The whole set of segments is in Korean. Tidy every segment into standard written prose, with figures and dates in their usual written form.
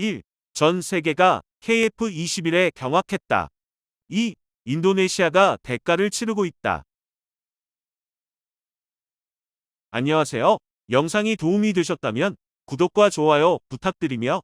1. 전 세계가 KF-21에 경악했다. 2. 인도네시아가 대가를 치르고 있다. 안녕하세요. 영상이 도움이 되셨다면 구독과 좋아요 부탁드리며,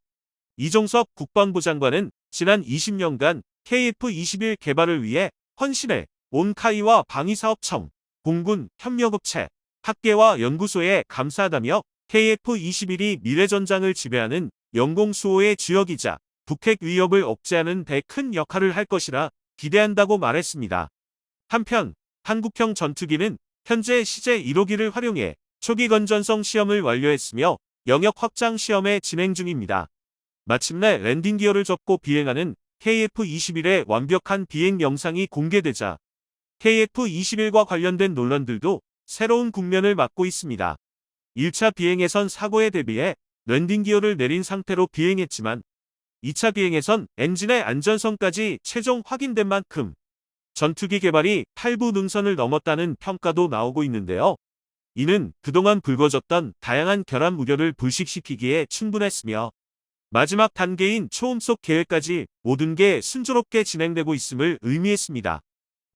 이종석 국방부 장관은 지난 20년간 KF-21 개발을 위해 헌신해 온 카이와 방위사업청, 공군, 협력업체, 학계와 연구소에 감사하다며 KF-21이 미래전장을 지배하는 영공수호의 주역이자 북핵 위협을 억제하는 데 큰 역할을 할 것이라 기대한다고 말했습니다. 한편 한국형 전투기는 현재 시제 1호기를 활용해 초기 건전성 시험을 완료했으며 영역 확장 시험에 진행 중입니다. 마침내 랜딩 기어를 접고 비행하는 KF-21의 완벽한 비행 영상이 공개되자 KF-21과 관련된 논란들도 새로운 국면을 맞고 있습니다. 1차 비행에선 사고에 대비해 랜딩 기어를 내린 상태로 비행했지만 2차 비행에선 엔진의 안전성까지 최종 확인된 만큼 전투기 개발이 탈부 능선을 넘었다는 평가도 나오고 있는데요. 이는 그동안 불거졌던 다양한 결함 우려를 불식시키기에 충분했으며, 마지막 단계인 초음속 계획까지 모든 게 순조롭게 진행되고 있음을 의미했습니다.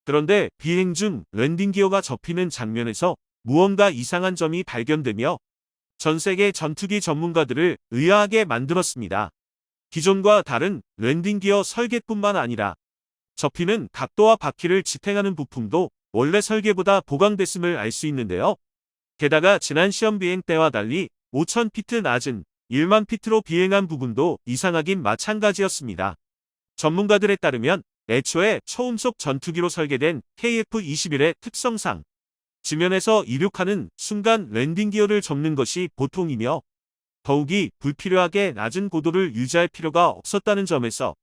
그런데 비행 중 랜딩 기어가 접히는 장면에서 무언가 이상한 점이 발견되며 전 세계 전투기 전문가들을 의아하게 만들었습니다. 기존과 다른 랜딩 기어 설계뿐만 아니라 접히는 각도와 바퀴를 지탱하는 부품도 원래 설계보다 보강됐음을 알 수 있는데요. 게다가 지난 시험 비행 때와 달리 5,000피트 낮은 1만 피트로 비행한 부분도 이상하긴 마찬가지였습니다. 전문가들에 따르면 애초에 초음속 전투기로 설계된 KF-21의 특성상 지면에서 이륙하는 순간 랜딩 기어를 접는 것이 보통이며, 더욱이 불필요하게 낮은 고도를 유지할 필요가 없었다는 점에서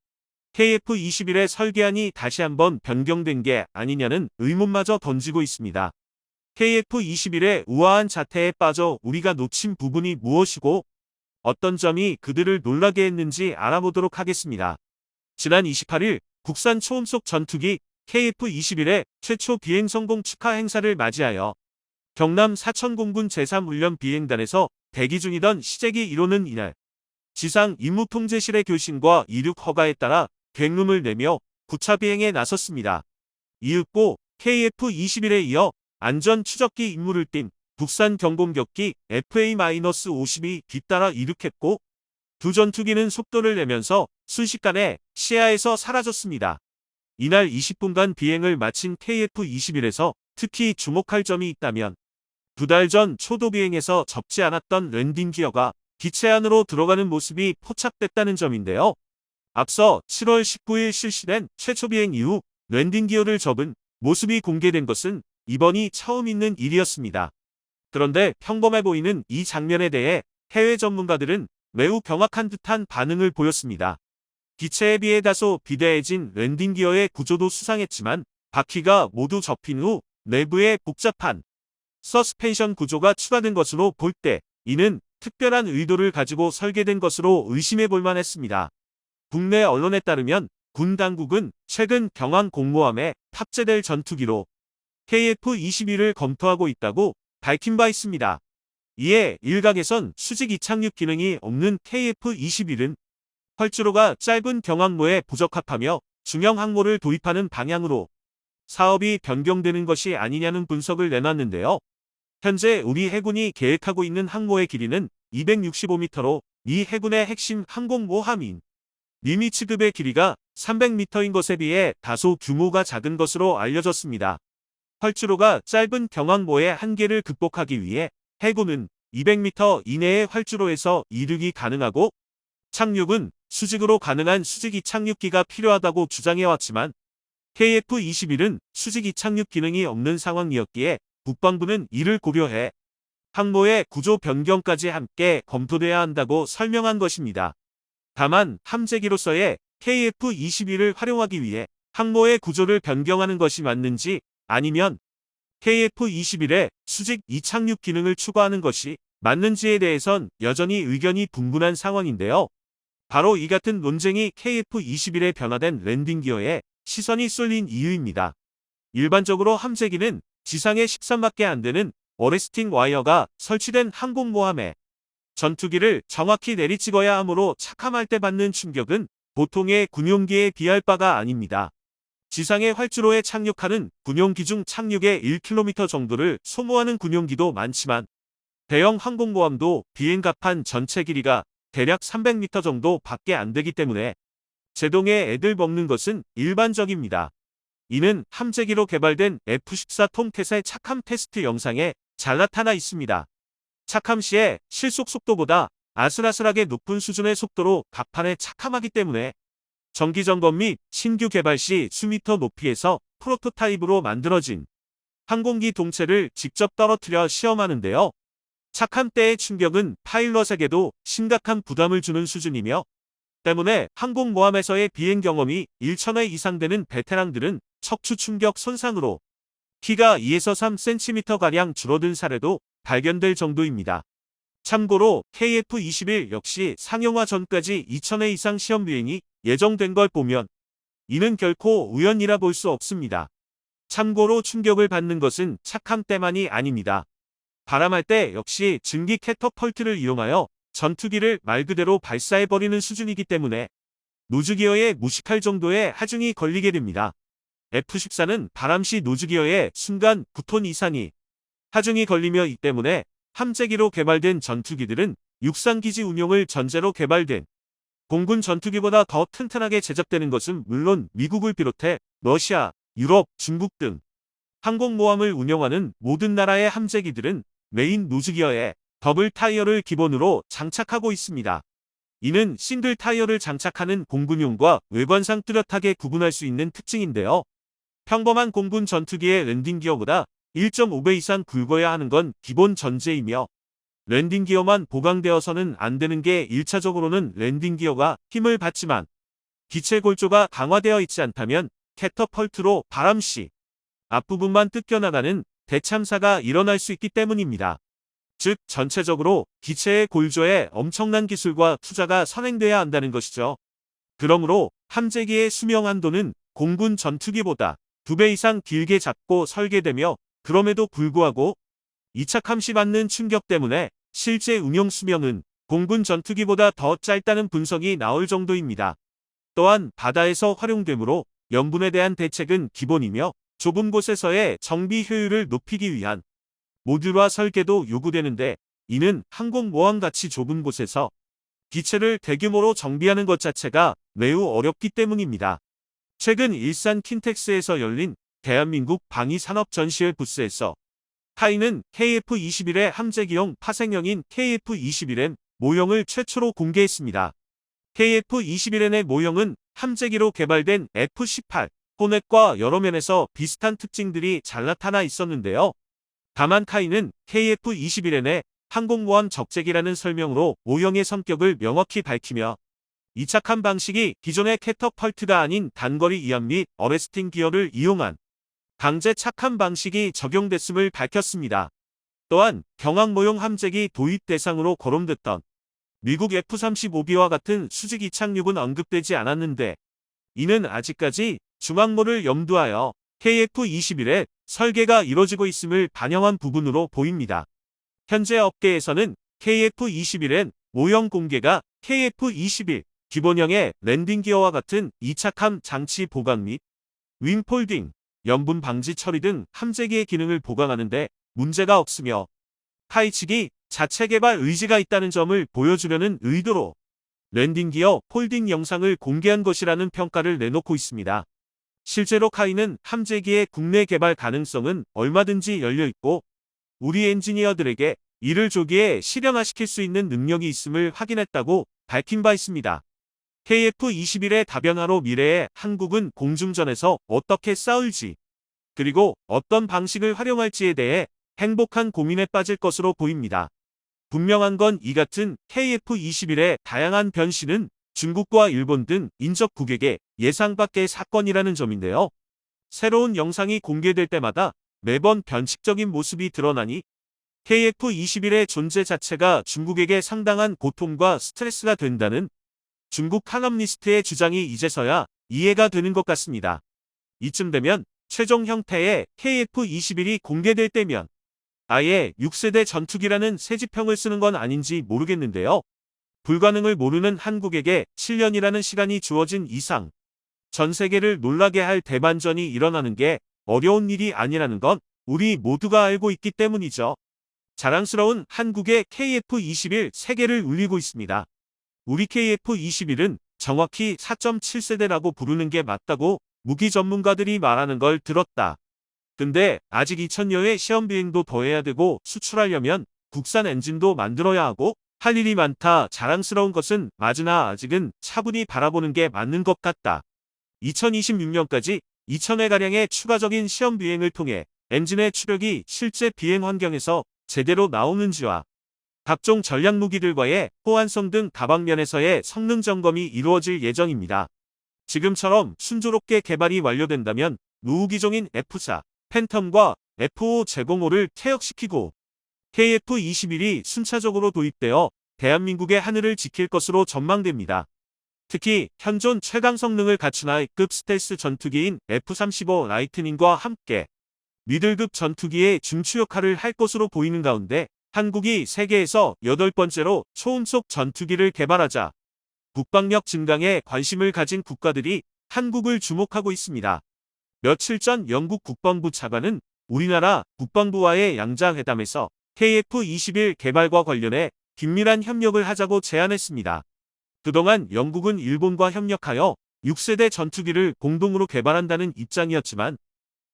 KF-21의 설계안이 다시 한번 변경된 게 아니냐는 의문마저 던지고 있습니다. KF-21의 우아한 자태에 빠져 우리가 놓친 부분이 무엇이고 어떤 점이 그들을 놀라게 했는지 알아보도록 하겠습니다. 지난 28일 국산 초음속 전투기 KF-21의 최초 비행 성공 축하 행사를 맞이하여 경남 사천공군 제3훈련 비행단에서 대기 중이던 시제기 1호는 이날 지상 임무통제실의 교신과 이륙 허가에 따라 계획룸을 내며 9차 비행에 나섰습니다. 이윽고 KF-21에 이어 안전 추적기 임무를 띈 국산 경공격기 FA-52이 뒤따라 이륙했고, 두 전투기는 속도를 내면서 순식간에 시야에서 사라졌습니다. 이날 20분간 비행을 마친 KF-21에서 특히 주목할 점이 있다면, 2달 전 초도 비행에서 접지 않았던 랜딩 기어가 기체 안으로 들어가는 모습이 포착됐다는 점인데요. 앞서 7월 19일 실시된 최초 비행 이후 랜딩 기어를 접은 모습이 공개된 것은 이번이 처음 있는 일이었습니다. 그런데 평범해 보이는 이 장면에 대해 해외 전문가들은 매우 경악한 듯한 반응을 보였습니다. 기체에 비해 다소 비대해진 랜딩 기어의 구조도 수상했지만 바퀴가 모두 접힌 후 내부에 복잡한 서스펜션 구조가 추가된 것으로 볼 때 이는 특별한 의도를 가지고 설계된 것으로 의심해 볼 만했습니다. 국내 언론에 따르면 군 당국은 최근 경항 공모함에 탑재될 전투기로 KF-21을 검토하고 있다고 밝힌 바 있습니다. 이에 일각에선 수직 이착륙 기능이 없는 KF-21은 활주로가 짧은 경항모에 부적합하며 중형 항모를 도입하는 방향으로 사업이 변경되는 것이 아니냐는 분석을 내놨는데요. 현재 우리 해군이 계획하고 있는 항모의 길이는 265m로 미 해군의 핵심 항공모함인 니미츠급의 길이가 300m인 것에 비해 다소 규모가 작은 것으로 알려졌습니다. 활주로가 짧은 경항모의 한계를 극복하기 위해 해군은 200m 이내의 활주로에서 이륙이 가능하고 착륙은 수직으로 가능한 수직 이착륙기가 필요하다고 주장해왔지만, KF-21은 수직 이착륙 기능이 없는 상황이었기에 국방부는 이를 고려해 항모의 구조 변경까지 함께 검토돼야 한다고 설명한 것입니다. 다만 함재기로서의 KF-21을 활용하기 위해 항모의 구조를 변경하는 것이 맞는지, 아니면 KF-21에 수직 이착륙 기능을 추가하는 것이 맞는지에 대해선 여전히 의견이 분분한 상황인데요. 바로 이 같은 논쟁이 KF-21에 변화된 랜딩 기어에 시선이 쏠린 이유입니다. 일반적으로 함재기는 지상에 13밖에 안 되는 어레스팅 와이어가 설치된 항공모함에 전투기를 정확히 내리찍어야 하므로 착함할 때 받는 충격은 보통의 군용기에 비할 바가 아닙니다. 지상의 활주로에 착륙하는 군용기 중 착륙의 1km 정도를 소모하는 군용기도 많지만 대형 항공모함도 비행갑판 전체 길이가 대략 300m 정도 밖에 안 되기 때문에 제동에 애들 먹는 것은 일반적입니다. 이는 함재기로 개발된 F-14 톰캣의 착함 테스트 영상에 잘 나타나 있습니다. 착함 시에 실속 속도보다 아슬아슬하게 높은 수준의 속도로 갑판에 착함하기 때문에 정기 점검 및 신규 개발 시 수미터 높이에서 프로토타입으로 만들어진 항공기 동체를 직접 떨어뜨려 시험하는데요. 착함 때의 충격은 파일럿에게도 심각한 부담을 주는 수준이며 때문에 항공모함에서의 비행 경험이 1000회 이상 되는 베테랑들은 척추 충격 손상으로 키가 2에서 3cm가량 줄어든 사례도 발견될 정도입니다. 참고로 KF-21 역시 상용화 전까지 2000회 이상 시험 비행이 예정된 걸 보면 이는 결코 우연이라 볼 수 없습니다. 참고로 충격을 받는 것은 착함 때만이 아닙니다. 바람할 때 역시 증기 캐터펄트를 이용하여 전투기를 말 그대로 발사해버리는 수준이기 때문에 노즈기어에 무식할 정도의 하중이 걸리게 됩니다. F-14는 바람시 노즈기어에 순간 9톤 이상이 하중이 걸리며 이 때문에 함재기로 개발된 전투기들은 육상기지 운용을 전제로 개발된 공군 전투기보다 더 튼튼하게 제작되는 것은 물론 미국을 비롯해 러시아, 유럽, 중국 등 항공모함을 운영하는 모든 나라의 함재기들은 메인 노즈기어에 더블 타이어를 기본으로 장착하고 있습니다. 이는 싱글 타이어를 장착하는 공군용과 외관상 뚜렷하게 구분할 수 있는 특징인데요. 평범한 공군 전투기의 랜딩 기어보다 1.5배 이상 굵어야 하는 건 기본 전제이며 랜딩 기어만 보강되어서는 안 되는 게 1차적으로는 랜딩 기어가 힘을 받지만 기체 골조가 강화되어 있지 않다면 캐터펄트로 바람시 앞부분만 뜯겨나가는 대참사가 일어날 수 있기 때문입니다. 즉 전체적으로 기체의 골조에 엄청난 기술과 투자가 선행돼야 한다는 것이죠. 그러므로 함재기의 수명 한도는 공군 전투기보다 2배 이상 길게 잡고 설계되며 그럼에도 불구하고 이착함 시 받는 충격 때문에 실제 운용 수명은 공군 전투기보다 더 짧다는 분석이 나올 정도입니다. 또한 바다에서 활용되므로 염분에 대한 대책은 기본이며 좁은 곳에서의 정비 효율을 높이기 위한 모듈화 설계도 요구되는데 이는 항공모함같이 좁은 곳에서 기체를 대규모로 정비하는 것 자체가 매우 어렵기 때문입니다. 최근 일산 킨텍스에서 열린 대한민국 방위산업 전시회 부스에서 카이는 KF-21의 함재기용 파생형인 KF-21M 모형을 최초로 공개했습니다. KF-21M의 모형은 함재기로 개발된 F-18 호넷과 여러 면에서 비슷한 특징들이 잘 나타나 있었는데요. 다만 카이는 KF-21M의 항공모함 적재기라는 설명으로 모형의 성격을 명확히 밝히며 이착함 방식이 기존의 캐터펄트가 아닌 단거리 이함 및 어레스팅 기어를 이용한 강제 착함 방식이 적용됐음을 밝혔습니다. 또한 경항모형 함재기 도입 대상으로 거론됐던 미국 F-35B와 같은 수직 이착륙은 언급되지 않았는데 이는 아직까지 중항모를 염두하여 KF-21의 설계가 이뤄지고 있음을 반영한 부분으로 보입니다. 현재 업계에서는 KF-21의 모형 공개가 KF-21 기본형의 랜딩 기어와 같은 이착함 장치 보강 및 윙폴딩, 염분 방지 처리 등 함재기의 기능을 보강하는 데 문제가 없으며 카이 측이 자체 개발 의지가 있다는 점을 보여주려는 의도로 랜딩 기어 폴딩 영상을 공개한 것이라는 평가를 내놓고 있습니다. 실제로 카이는 함재기의 국내 개발 가능성은 얼마든지 열려있고 우리 엔지니어들에게 이를 조기에 실현화시킬 수 있는 능력이 있음을 확인했다고 밝힌 바 있습니다. KF-21의 다변화로 미래의 한국은 공중전에서 어떻게 싸울지 그리고 어떤 방식을 활용할지에 대해 행복한 고민에 빠질 것으로 보입니다. 분명한 건 이 같은 KF-21의 다양한 변신은 중국과 일본 등 인접국에게 예상 밖의 사건이라는 점인데요. 새로운 영상이 공개될 때마다 매번 변칙적인 모습이 드러나니 KF-21의 존재 자체가 중국에게 상당한 고통과 스트레스가 된다는 중국 칼럼니스트의 주장이 이제서야 이해가 되는 것 같습니다. 이쯤 되면 최종 형태의 KF-21이 공개될 때면 아예 6세대 전투기라는 새지평을 쓰는 건 아닌지 모르겠는데요. 불가능을 모르는 한국에게 7년이라는 시간이 주어진 이상 전 세계를 놀라게 할 대반전이 일어나는 게 어려운 일이 아니라는 건 우리 모두가 알고 있기 때문이죠. 자랑스러운 한국의 KF-21 세계를 울리고 있습니다. 우리 KF-21은 정확히 4.7세대라고 부르는 게 맞다고 무기 전문가들이 말하는 걸 들었다. 근데 아직 2000여회 시험 비행도 더 해야 되고 수출하려면 국산 엔진도 만들어야 하고 할 일이 많다. 자랑스러운 것은 맞으나 아직은 차분히 바라보는 게 맞는 것 같다. 2026년까지 2000회가량의 추가적인 시험 비행을 통해 엔진의 추력이 실제 비행 환경에서 제대로 나오는지와 각종 전략 무기들과의 호환성 등 다방면에서의 성능 점검이 이루어질 예정입니다. 지금처럼 순조롭게 개발이 완료된다면 노후 기종인 F4, 팬텀과 F5 제공호를 퇴역시키고 KF-21이 순차적으로 도입되어 대한민국의 하늘을 지킬 것으로 전망됩니다. 특히 현존 최강 성능을 갖춘 하이급 스텔스 전투기인 F-35 라이트닝과 함께 미들급 전투기의 중추 역할을 할 것으로 보이는 가운데 한국이 세계에서 8번째로 초음속 전투기를 개발하자 국방력 증강에 관심을 가진 국가들이 한국을 주목하고 있습니다. 며칠 전 영국 국방부 차관은 우리나라 국방부와의 양자회담에서 KF-21 개발과 관련해 긴밀한 협력을 하자고 제안했습니다. 그동안 영국은 일본과 협력하여 6세대 전투기를 공동으로 개발한다는 입장이었지만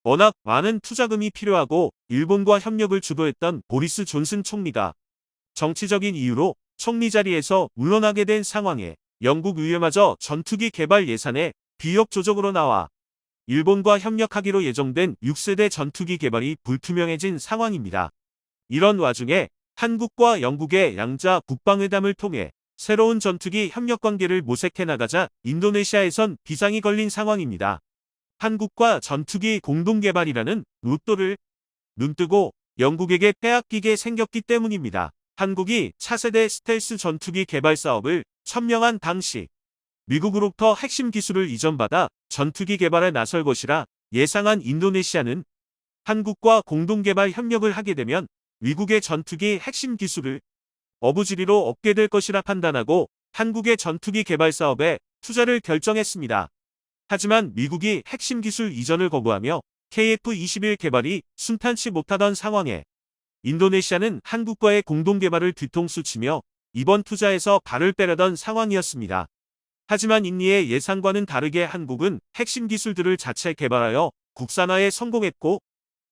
워낙 많은 투자금이 필요하고 일본과 협력을 주도했던 보리스 존슨 총리가 정치적인 이유로 총리 자리에서 물러나게 된 상황에 영국 의회마저 전투기 개발 예산에 비협조적으로 나와 일본과 협력하기로 예정된 6세대 전투기 개발이 불투명해진 상황입니다. 이런 와중에 한국과 영국의 양자 국방회담을 통해 새로운 전투기 협력 관계를 모색해 나가자 인도네시아에선 비상이 걸린 상황입니다. 한국과 전투기 공동개발이라는 로또를 눈뜨고 영국에게 빼앗기게 생겼기 때문입니다. 한국이 차세대 스텔스 전투기 개발 사업을 천명한 당시 미국으로부터 핵심 기술을 이전받아 전투기 개발에 나설 것이라 예상한 인도네시아는 한국과 공동개발 협력을 하게 되면 미국의 전투기 핵심 기술을 어부지리로 얻게 될 것이라 판단하고 한국의 전투기 개발 사업에 투자를 결정했습니다. 하지만 미국이 핵심 기술 이전을 거부하며 KF-21 개발이 순탄치 못하던 상황에 인도네시아는 한국과의 공동개발을 뒤통수 치며 이번 투자에서 발을 빼려던 상황이었습니다. 하지만 인니의 예상과는 다르게 한국은 핵심 기술들을 자체 개발하여 국산화에 성공했고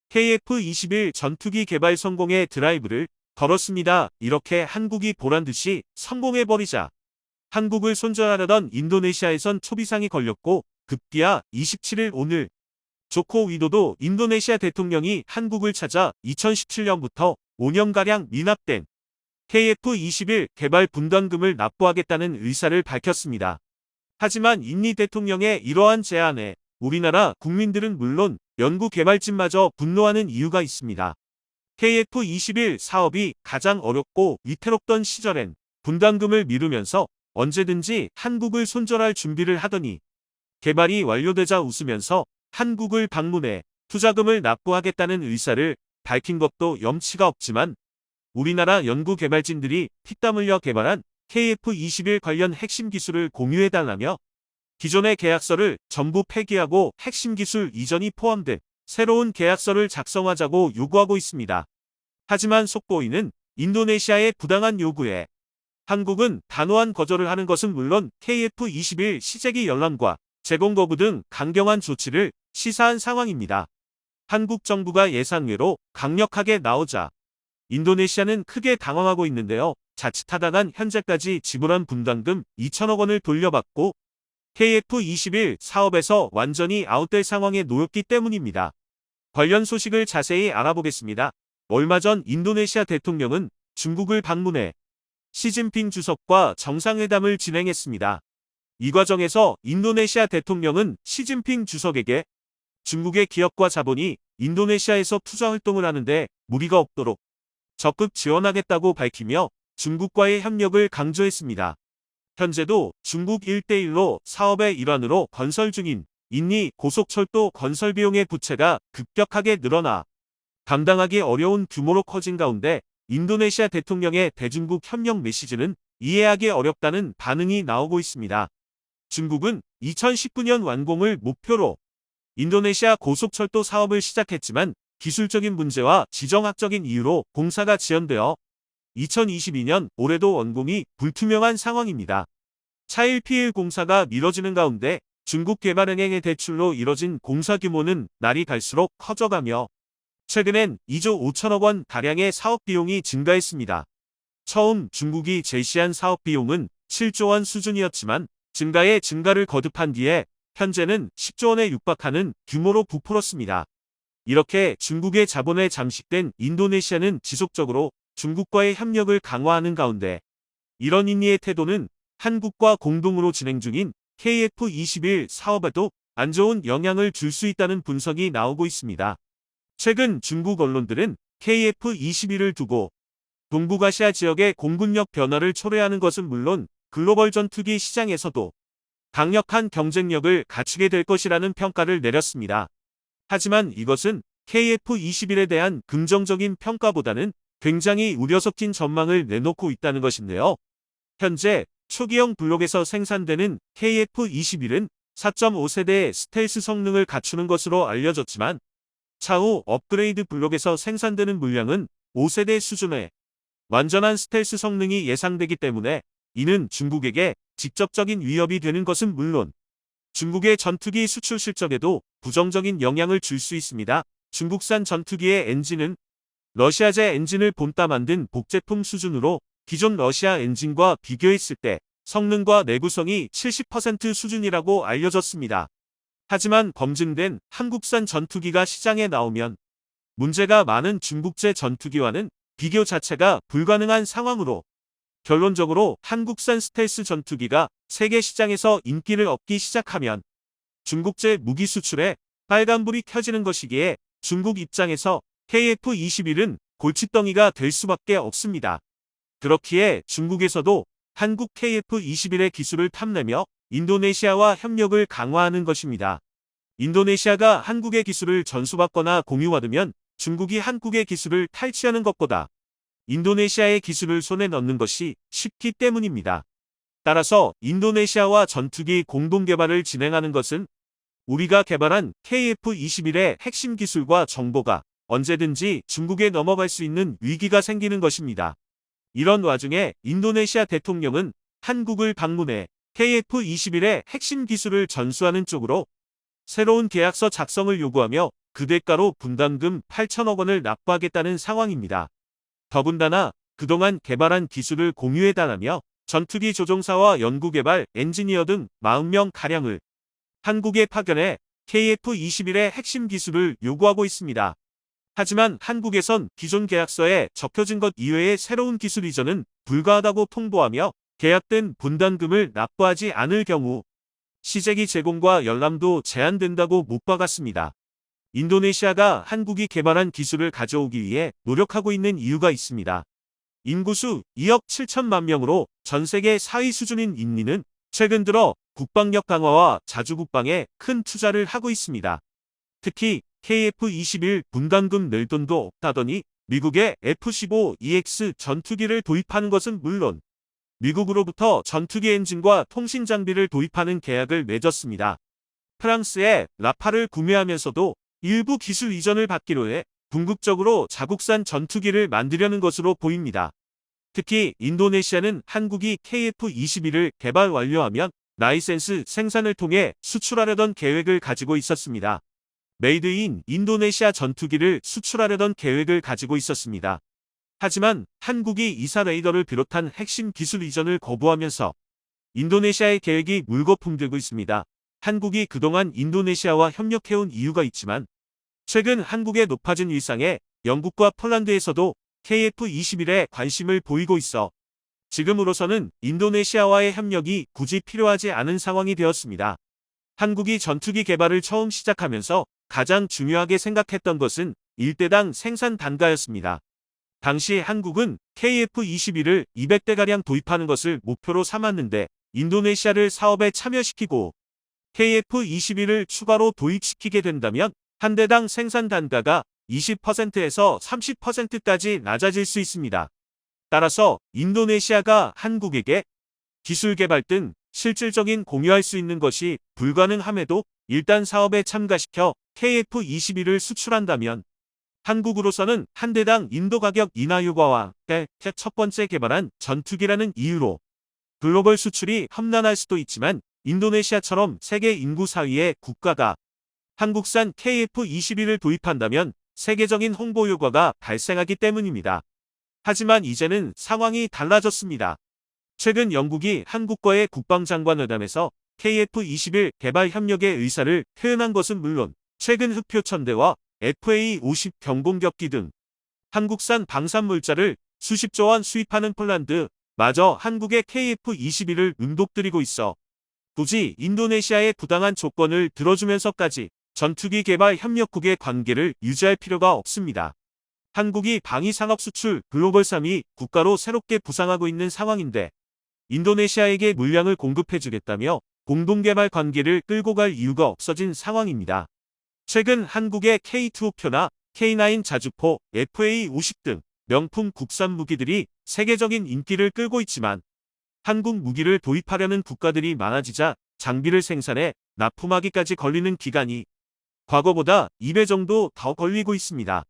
KF-21 전투기 개발 성공의 드라이브를 걸었습니다. 이렇게 한국이 보란듯이 성공해버리자 한국을 손절하려던 인도네시아에선 초비상이 걸렸고 급기야 27일 오늘 조코 위도도 인도네시아 대통령이 한국을 찾아 2017년부터 5년가량 미납된 KF-21 개발 분담금을 납부하겠다는 의사를 밝혔습니다. 하지만 인니 대통령의 이러한 제안에 우리나라 국민들은 물론 연구개발진마저 분노하는 이유가 있습니다. KF-21 사업이 가장 어렵고 위태롭던 시절엔 분담금을 미루면서 언제든지 한국을 손절할 준비를 하더니 개발이 완료되자 웃으면서 한국을 방문해 투자금을 납부하겠다는 의사를 밝힌 것도 염치가 없지만 우리나라 연구개발진들이 피땀 흘려 개발한 KF-21 관련 핵심 기술을 공유해달라며 기존의 계약서를 전부 폐기하고 핵심 기술 이전이 포함된 새로운 계약서를 작성하자고 요구하고 있습니다. 하지만 속보이는 인도네시아의 부당한 요구에 한국은 단호한 거절을 하는 것은 물론 KF-21 시제기 열람과 제공 거부 등 강경한 조치를 시사한 상황입니다. 한국 정부가 예상외로 강력하게 나오자 인도네시아는 크게 당황하고 있는데요. 자칫하다간 현재까지 지불한 분담금 2천억 원을 돌려받고 KF-21 사업에서 완전히 아웃될 상황에 놓였기 때문입니다. 관련 소식을 자세히 알아보겠습니다. 얼마 전 인도네시아 대통령은 중국을 방문해 시진핑 주석과 정상회담을 진행했습니다. 이 과정에서 인도네시아 대통령은 시진핑 주석에게 중국의 기업과 자본이 인도네시아에서 투자 활동을 하는데 무리가 없도록 적극 지원하겠다고 밝히며 중국과의 협력을 강조했습니다. 현재도 중국 1대1로 사업의 일환으로 건설 중인 인니 고속철도 건설 비용의 부채가 급격하게 늘어나 감당하기 어려운 규모로 커진 가운데 인도네시아 대통령의 대중국 협력 메시지는 이해하기 어렵다는 반응이 나오고 있습니다. 중국은 2019년 완공을 목표로 인도네시아 고속철도 사업을 시작했지만 기술적인 문제와 지정학적인 이유로 공사가 지연되어 2022년 올해도 완공이 불투명한 상황입니다. 차일피일 공사가 미뤄지는 가운데 중국 개발은행의 대출로 이뤄진 공사 규모는 날이 갈수록 커져가며 최근엔 2조 5천억 원 가량의 사업 비용이 증가했습니다. 처음 중국이 제시한 사업 비용은 7조 원 수준이었지만 증가를 거듭한 뒤에 현재는 10조 원에 육박하는 규모로 부풀었습니다. 이렇게 중국의 자본에 잠식된 인도네시아는 지속적으로 중국과의 협력을 강화하는 가운데 이런 인니의 태도는 한국과 공동으로 진행 중인 KF21 사업에도 안 좋은 영향을 줄 수 있다는 분석이 나오고 있습니다. 최근 중국 언론들은 KF21을 두고 동북아시아 지역의 공군력 변화를 초래하는 것은 물론 글로벌 전투기 시장에서도 강력한 경쟁력을 갖추게 될 것이라는 평가를 내렸습니다. 하지만 이것은 KF21에 대한 긍정적인 평가보다는 굉장히 우려 섞인 전망을 내놓고 있다는 것인데요. 현재 초기형 블록에서 생산되는 KF21은 4.5세대의 스텔스 성능을 갖추는 것으로 알려졌지만 차후 업그레이드 블록에서 생산되는 물량은 5세대 수준의 완전한 스텔스 성능이 예상되기 때문에 이는 중국에게 직접적인 위협이 되는 것은 물론 중국의 전투기 수출 실적에도 부정적인 영향을 줄 수 있습니다. 중국산 전투기의 엔진은 러시아제 엔진을 본따 만든 복제품 수준으로 기존 러시아 엔진과 비교했을 때 성능과 내구성이 70% 수준이라고 알려졌습니다. 하지만 검증된 한국산 전투기가 시장에 나오면 문제가 많은 중국제 전투기와는 비교 자체가 불가능한 상황으로 결론적으로 한국산 스텔스 전투기가 세계 시장에서 인기를 얻기 시작하면 중국제 무기 수출에 빨간불이 켜지는 것이기에 중국 입장에서 KF21은 골칫덩이가 될 수밖에 없습니다. 그렇기에 중국에서도 한국 KF21의 기술을 탐내며 인도네시아와 협력을 강화하는 것입니다. 인도네시아가 한국의 기술을 전수받거나 공유받으면 중국이 한국의 기술을 탈취하는 것보다 인도네시아의 기술을 손에 넣는 것이 쉽기 때문입니다. 따라서 인도네시아와 전투기 공동 개발을 진행하는 것은 우리가 개발한 KF21의 핵심 기술과 정보가 언제든지 중국에 넘어갈 수 있는 위기가 생기는 것입니다. 이런 와중에 인도네시아 대통령은 한국을 방문해 KF21의 핵심 기술을 전수하는 쪽으로 새로운 계약서 작성을 요구하며 그 대가로 분담금 8천억 원을 납부하겠다는 상황입니다. 더군다나 그동안 개발한 기술을 공유해달라며 전투기 조종사와 연구개발 엔지니어 등 40명가량을 한국에 파견해 KF21의 핵심 기술을 요구하고 있습니다. 하지만 한국에선 기존 계약서에 적혀진 것 이외의 새로운 기술 이전은 불가하다고 통보하며 계약된 분담금을 납부하지 않을 경우 시제기 제공과 열람도 제한된다고 못 박았습니다. 인도네시아가 한국이 개발한 기술을 가져오기 위해 노력하고 있는 이유가 있습니다. 인구수 2억 7천만 명으로 전 세계 4위 수준인 인니는 최근 들어 국방력 강화와 자주국방에 큰 투자를 하고 있습니다. 특히 KF21 분담금 낼 돈도 없다더니 미국의 F-15EX 전투기를 도입하는 것은 물론 미국으로부터 전투기 엔진과 통신 장비를 도입하는 계약을 맺었습니다. 프랑스의 라파를 구매하면서도 일부 기술 이전을 받기로 해 궁극적으로 자국산 전투기를 만들려는 것으로 보입니다. 특히 인도네시아는 한국이 KF21을 개발 완료하면 라이센스 생산을 통해 수출하려던 계획을 가지고 있었습니다. 메이드 인 인도네시아 전투기를 수출하려던 계획을 가지고 있었습니다. 하지만 한국이 이사 레이더를 비롯한 핵심 기술 이전을 거부하면서 인도네시아의 계획이 물거품되고 있습니다. 한국이 그동안 인도네시아와 협력해온 이유가 있지만 최근 한국의 높아진 일상에 영국과 폴란드에서도 KF21에 관심을 보이고 있어 지금으로서는 인도네시아와의 협력이 굳이 필요하지 않은 상황이 되었습니다. 한국이 전투기 개발을 처음 시작하면서 가장 중요하게 생각했던 것은 1대당 생산 단가였습니다. 당시 한국은 KF21을 200대가량 도입하는 것을 목표로 삼았는데 인도네시아를 사업에 참여시키고 KF21을 추가로 도입시키게 된다면 한 대당 생산 단가가 20%에서 30%까지 낮아질 수 있습니다. 따라서 인도네시아가 한국에게 기술 개발 등 실질적인 공유할 수 있는 것이 불가능함에도 일단 사업에 참가시켜 KF-21을 수출한다면 한국으로서는 한 대당 인도 가격 인하 효과와 첫 번째 개발한 전투기라는 이유로 글로벌 수출이 험난할 수도 있지만 인도네시아처럼 세계 인구 4위의 국가가 한국산 KF-21을 도입한다면 세계적인 홍보 효과가 발생하기 때문입니다. 하지만 이제는 상황이 달라졌습니다. 최근 영국이 한국과의 국방장관회담에서 KF-21 개발 협력의 의사를 표현한 것은 물론 최근 흑표천대와 FA-50 경공격기 등 한국산 방산물자를 수십조 원 수입하는 폴란드마저 한국의 KF-21을 응독드리고 있어 굳이 인도네시아의 부당한 조건을 들어주면서까지 전투기 개발 협력국의 관계를 유지할 필요가 없습니다. 한국이 방위산업 수출 글로벌 3위 국가로 새롭게 부상하고 있는 상황인데 인도네시아에게 물량을 공급해주겠다며 공동개발 관계를 끌고 갈 이유가 없어진 상황입니다. 최근 한국의 K2표나 K9 자주포, FA-50 등 명품 국산 무기들이 세계적인 인기를 끌고 있지만 한국 무기를 도입하려는 국가들이 많아지자 장비를 생산해 납품하기까지 걸리는 기간이 과거보다 2배 정도 더 걸리고 있습니다.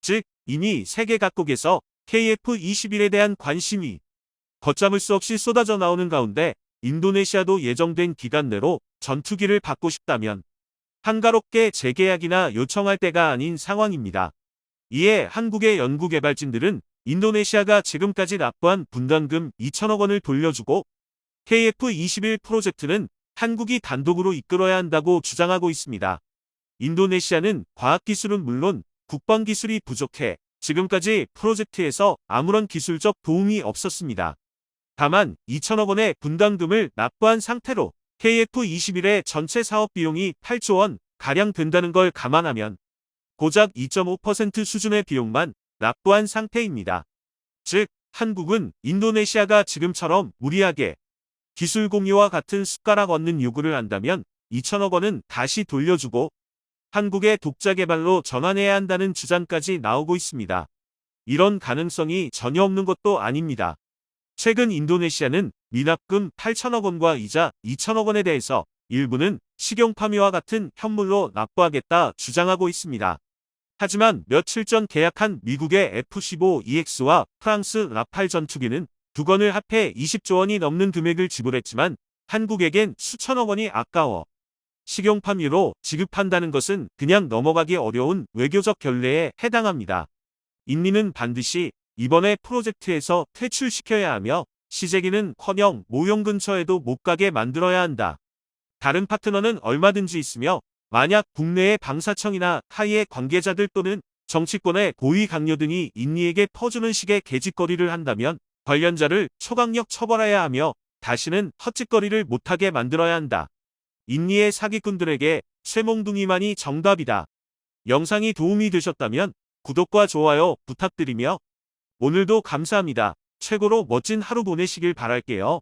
즉 이미 세계 각국에서 KF-21에 대한 관심이 걷잡을 수 없이 쏟아져 나오는 가운데 인도네시아도 예정된 기간 내로 전투기를 받고 싶다면 한가롭게 재계약이나 요청할 때가 아닌 상황입니다. 이에 한국의 연구개발진들은 인도네시아가 지금까지 납부한 분담금 2천억 원을 돌려주고 KF-21 프로젝트는 한국이 단독으로 이끌어야 한다고 주장하고 있습니다. 인도네시아는 과학기술은 물론 국방기술이 부족해 지금까지 프로젝트에서 아무런 기술적 도움이 없었습니다. 다만 2천억 원의 분담금을 납부한 상태로 KF-21의 전체 사업 비용이 8조 원 가량 된다는 걸 감안하면 고작 2.5% 수준의 비용만 납부한 상태입니다. 즉 한국은 인도네시아가 지금처럼 무리하게 기술 공유와 같은 숟가락 얹는 요구를 한다면 2천억 원은 다시 돌려주고 한국의 독자 개발로 전환해야 한다는 주장까지 나오고 있습니다. 이런 가능성이 전혀 없는 것도 아닙니다. 최근 인도네시아는 미납금 8천억 원과 이자 2천억 원에 대해서 일부는 식용파미와 같은 현물로 납부하겠다 주장하고 있습니다. 하지만 며칠 전 계약한 미국의 F-15EX와 프랑스 라팔 전투기는 두 건을 합해 20조 원이 넘는 금액을 지불했지만 한국에겐 수천억 원이 아까워 식용파미로 지급한다는 것은 그냥 넘어가기 어려운 외교적 결례에 해당합니다. 인민은 반드시 이번에 프로젝트에서 퇴출시켜야 하며 시제기는커녕 모형 근처에도 못 가게 만들어야 한다. 다른 파트너는 얼마든지 있으며 만약 국내의 방사청이나 타이의 관계자들 또는 정치권의 고위 강요 등이 인니에게 퍼주는 식의 개짓거리를 한다면 관련자를 초강력 처벌해야 하며 다시는 헛짓거리를 못하게 만들어야 한다. 인니의 사기꾼들에게 쇠몽둥이만이 정답이다. 영상이 도움이 되셨다면 구독과 좋아요 부탁드리며 오늘도 감사합니다. 최고로 멋진 하루 보내시길 바랄게요.